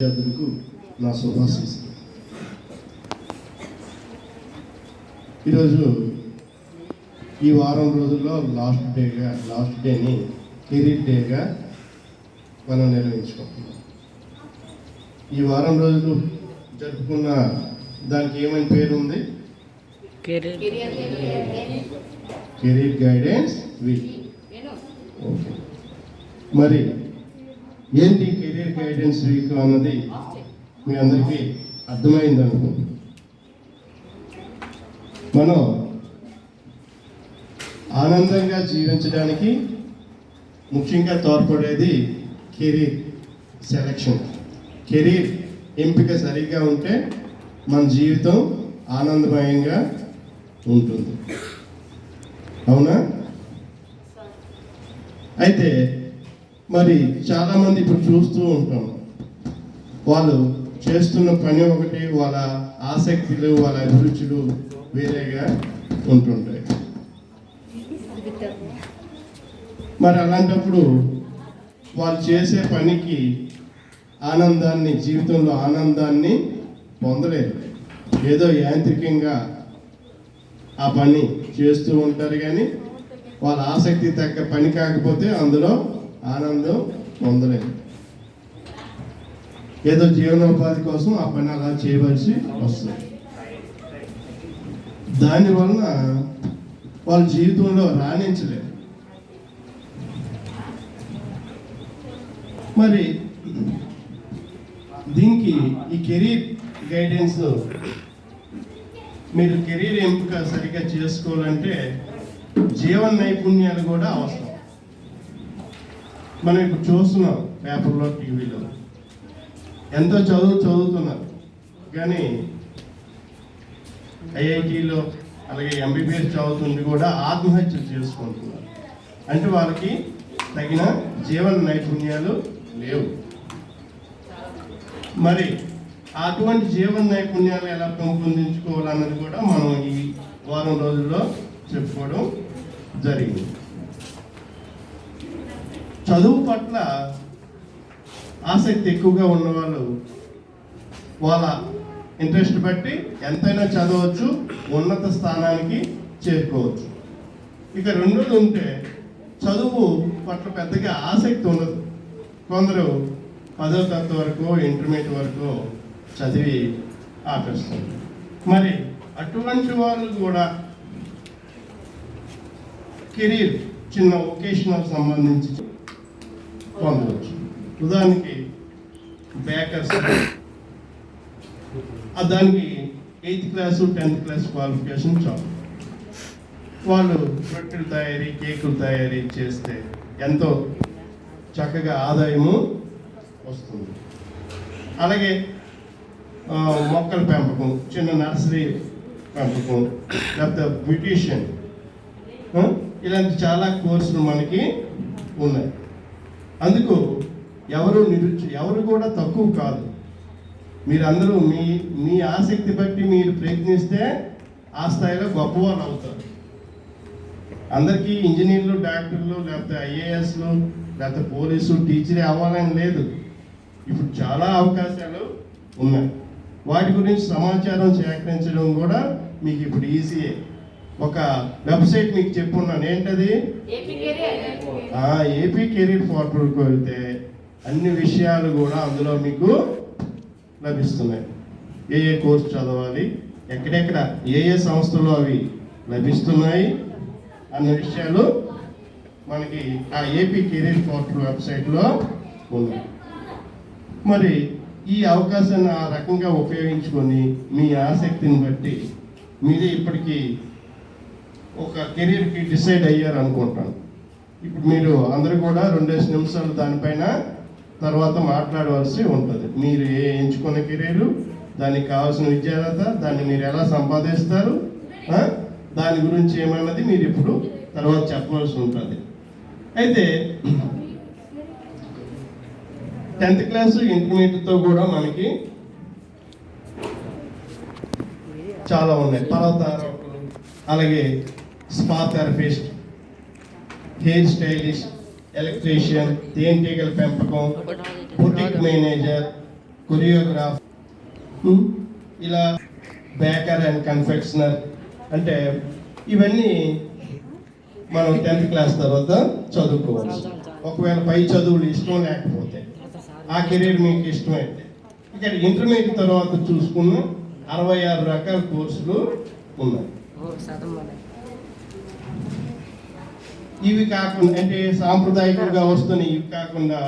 విద్యార్థులకు నా శుభాశీస్సులు. ఈరోజు ఈ వారం రోజుల్లో లాస్ట్ డేని కెరీర్ డేగా మనం నిర్వహించుకుంటున్నాం. ఈ వారం రోజులు జరుపుకున్న దానికి ఏమని పేరు ఉంది? Career guidance week. ఓకే, మరి ఏంటి కెరీర్ గైడెన్స్ వీక్ అన్నది మీ అందరికీ అర్థమైంది అనుకుంటున్నాను. మనం ఆనందంగా జీవించడానికి ముఖ్యంగా తోడ్పడేది కెరీర్ సెలెక్షన్. కెరీర్ ఎంపిక సరిగ్గా ఉంటే మన జీవితం ఆనందమయంగా ఉంటుంది. అవునా? అయితే మరి చాలామంది ఇప్పుడు చూస్తూ ఉంటాం, వాళ్ళు చేస్తున్న పని ఒకటి, వాళ్ళ ఆసక్తులు వాళ్ళ అభిరుచులు వేరేగా ఉంటుంటాయి. మరి అలాంటప్పుడు వాళ్ళు చేసే పనికి ఆనందాన్ని, జీవితంలో ఆనందాన్ని పొందలేరు. ఏదో యాంత్రికంగా ఆ పని చేస్తూ ఉంటారు, కానీ వాళ్ళ ఆసక్తి తగ్గ పని కాకపోతే అందులో ఆనందం పొందలేదు. ఏదో జీవనోపాధి కోసం ఆ పని అలా చేయవలసి వస్తుంది. దానివలన వాళ్ళ జీవితంలో రాణించలేదు. మరి దీనికి ఈ కెరీర్ గైడెన్స్, మీరు కెరీర్ ఎంపిక సరిగ్గా చేసుకోవాలంటే జీవన నైపుణ్యాలు కూడా అవసరం. మనం ఇప్పుడు చూస్తున్నాం పేపర్లో, టీవీలో ఎంతో చదువుతున్నారు, కానీ ఐఐటీలో అలాగే ఎంబీబీఎస్ చదువుతుంది కూడా ఆత్మహత్యలు చేసుకుంటున్నారు. అంటే వాళ్ళకి తగిన జీవన నైపుణ్యాలు లేవు. మరి అటువంటి జీవన నైపుణ్యాలు ఎలా పెంపొందించుకోవాలన్నది కూడా మనం ఈ వారం రోజుల్లో చెప్పుకోవడం జరిగింది. చదువు పట్ల ఆసక్తి ఎక్కువగా ఉన్నవాళ్ళు వాళ్ళ ఇంట్రెస్ట్ బట్టి ఎంతైనా చదవచ్చు, ఉన్నత స్థానానికి చేరుకోవచ్చు. ఇక రెండోది ఉంటే చదువు పట్ల పెద్దగా ఆసక్తి ఉండదు. కొందరు 10వ తరగతి వరకు, ఇంటర్మీడియట్ వరకు చదివి ఆపేస్తుంది. మరి అటువంటి వాళ్ళు కూడా కెరీర్ చిన్న వొకేషనల్ సంబంధించి పొందవచ్చు. ఉదాహరణకి బేకర్స్, దానికి 8th class 10th class qualification చాలు. వాళ్ళు రొట్టెలు తయారీ, కేకులు తయారీ చేస్తే ఎంతో చక్కగా ఆదాయము వస్తుంది. అలాగే మొక్కల పెంపకం, చిన్న నర్సరీ పెంపకం, లేకపోతే బ్యూటీషియన్, ఇలాంటి చాలా కోర్సులు మనకి ఉన్నాయి. అందుకు ఎవరు కూడా తక్కువ కాదు. మీరందరూ మీ ఆసక్తి బట్టి మీరు ప్రయత్నిస్తే ఆ స్థాయిలో గొప్పవాళ్ళు అవుతారు. అందరికీ ఇంజనీర్లు, డాక్టర్లు, లేకపోతే ఐఏఎస్లు, లేకపోతే పోలీసు, టీచరే అవ్వాలని లేదు. ఇప్పుడు చాలా అవకాశాలు ఉన్నాయి. వాటి గురించి సమాచారం సేకరించడం కూడా మీకు ఇప్పుడు ఈజీయే. ఒక వెబ్సైట్ మీకు చెప్పున్నాను, ఏంటది? ఏపీ కెరీర్ పోర్టల్కి వెళ్తే అన్ని విషయాలు కూడా అందులో మీకు లభిస్తున్నాయి. ఏ కోర్సు చదవాలి, ఎక్కడెక్కడ ఏ సంస్థలో అవి లభిస్తున్నాయి అన్న విషయాలు మనకి ఆ ఏపీ కెరీర్ పోర్టల్ వెబ్సైట్లో ఉన్నాయి. మరి ఈ అవకాశాన్ని ఆ రకంగా ఉపయోగించుకొని మీ ఆసక్తిని బట్టి మీరే ఇప్పటికీ ఒక కెరీర్కి డిసైడ్ అయ్యారు అనుకుంటాను. ఇప్పుడు మీరు అందరూ కూడా 2 నిమిషాలు దానిపైన తర్వాత మాట్లాడవలసి ఉంటుంది. మీరు ఎంచుకున్న కెరీరు, దానికి కావాల్సిన విద్యార్హత, దాన్ని మీరు ఎలా సంపాదిస్తారు, దాని గురించి ఏమన్నది మీరు ఇప్పుడు తర్వాత చెప్పవలసి ఉంటుంది. అయితే 10th క్లాసు ఇంటర్మీడియట్తో కూడా మనకి చాలా ఉన్నాయి. పర్వతారోహకులు, అలాగే spa therapist, hair stylist, electrician, తేనెటీగల పెంపకం, బుటిక్ మేనేజర్, కొరియోగ్రాఫ్, ఇలా బేకర్ అండ్ కన్ఫెక్షనర్, అంటే ఇవన్నీ మనం 10th క్లాస్ తర్వాత చదువుకోవచ్చు. ఒకవేళ పై చదువులు ఇష్టం లేకపోతే, ఆ కెరీర్ మీకు ఇష్టమైతే, ఇక్కడ ఇంటర్మీడియట్ తర్వాత చూసుకున్న 66 రకాల కోర్సులు ఉన్నాయి. ఇవి కాకుండా అంటే సాంప్రదాయకంగా వస్తున్న ఇవి కాకుండా